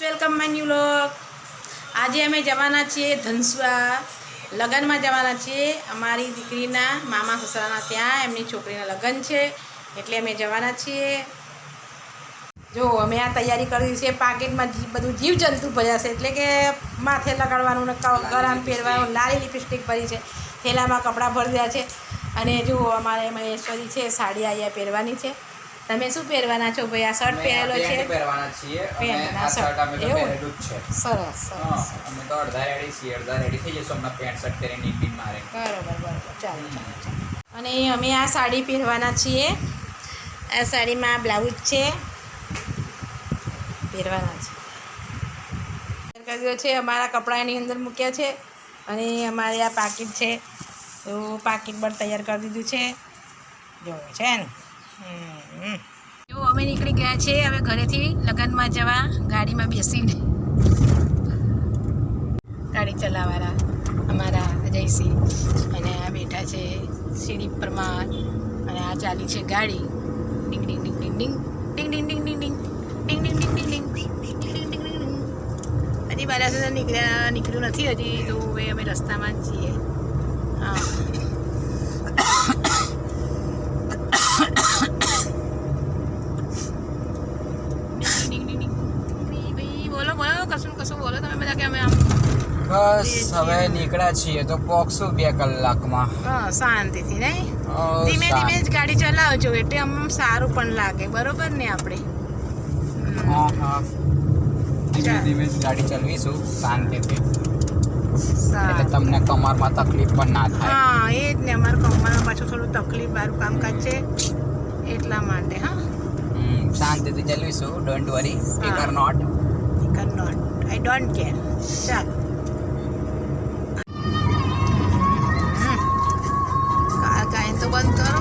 Welcome my new vlog. આજે અમે જવાના છીએ ધનસુરા લગ્નમાં જવાના છીએ। અમારી દીકરીના મામા સસરાના ત્યાં એમની છોકરીના લગ્ન છે એટલે અમે જવાના છીએ। જો અમે આ તૈયારી કરી છે। પાકેટમાં બધું જીવજંતુ ભર્યા છે એટલે કે માથે લગાડવાનું ને ગળામાં પહેરવાનું, લાલી લિપસ્ટિક ભરી છે, થેલામાં કપડાં ભરી રહ્યા છે। અને જો અમારે મહેશ્વરી છે સાડી અહીંયા પહેરવાની છે। તમે શું પહેરવાના છો ભાઈ? આ શર્ટ પહેરેલો છે, પહેરવાના છીએ અને આ શર્ટ અમે તો પહેરેલું જ છે। સરસ સરસ। અમે તો અડધા રેડી છીએ, અડધા રેડી થઈ જશું હમણાં પેન્ટ શર્ટ પહેરીને નીકળી મારે। બરોબર બરોબર, ચાલો ચાલો। અને અમે આ સાડી પહેરવાના છીએ। આ સાડીમાં બ્લાઉઝ છે, પહેરવાના છે। કર્યો છે અમારા કપડાં એની અંદર મૂક્યા છે અને અમારે આ પાકીટ છે તો પાકીટ પર તૈયાર કરી દીધું છે। જો છે ને જો અમે નીકળી ગયા છે હવે ઘરેથી લગ્નમાં જવા। ગાડીમાં બેસીને ગાડી ચલાવવાળા અમારા અજયસિંહ અને આ બેઠા છે સીડી પરમાં અને આ ચાલી છે ગાડી। ડિંગ ડિંગ ડિંગ ડિંગ ડિંગ ડિંગ ડિંગ ડિંગ ડિંગ ડિંગ ડિંગ ડિંગ ડિંગ ડિંગ ડિંગ ડિંગ ડિંગ। હજી બાલાસર નીકળ્યું નથી હજી તો હવે અમે રસ્તામાં જ છીએ। હા બોલો બોલો, કશું કશું બોલો તમે બધા કે અમે આમ બસ હવે નીકળ્યા છીએ તો પહોંચશું 2 કલાકમાં। હા શાંતિથી નહીં, ધીમે ધીમે જ ગાડી ચલાવજો એટલે આમ સારું પણ લાગે, બરોબર ને? આપણે હા હા ધીમે ધીમે જ ગાડી ચલાવીશું શાંતિથી, એટલે તમને કમરમાં તકલીફ પણ ના થાય। હા એ જ ને, અમારા કમરમાં પાછું થોડું તકલીફ વાળું કામકાજ છે એટલા માટે। હા શાંતિથી ચલાવીશું, don't worry, speaker not I don't care. ચાલો ગાયન તો બંધ કરો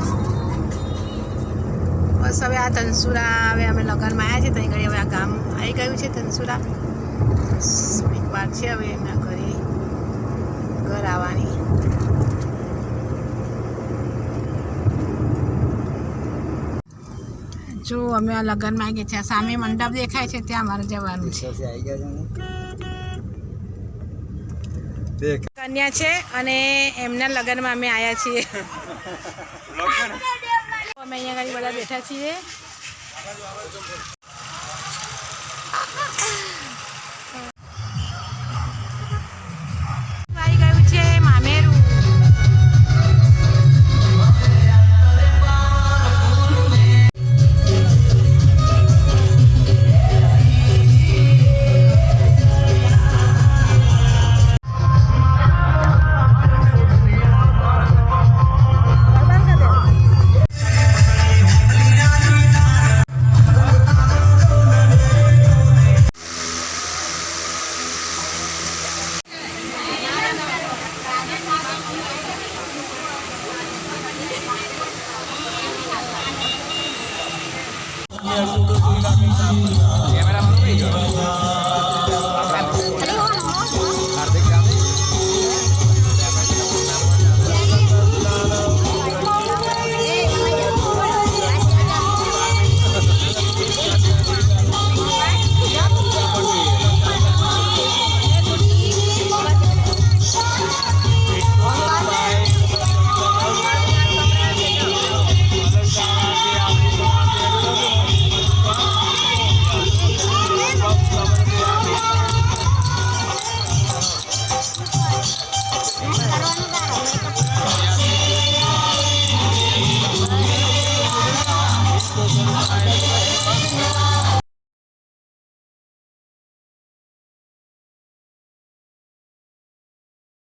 બસ। હવે આ ધનસુરા હવે અમે લગ્નમાં આવ્યા છીએ ત્યાં ઘડી હવે આ ગામ આવી ગયું છે ધનસુરા। થોડીક વાર છે હવે એમના ઘર આવવાની। જો અમે આ લગ્નમાં આવી ગયા છે, સામે મંડપ દેખાય છે ત્યાં અમારે જવાનું છે। કન્યા છે અને એમના લગ્નમાં અમે આવ્યા છીએ। અમે અહીંયા આગળ બધા બેઠા છીએ। આવી ગયું છે મામેરું। કેમેરા બંધ થઈ ગયો।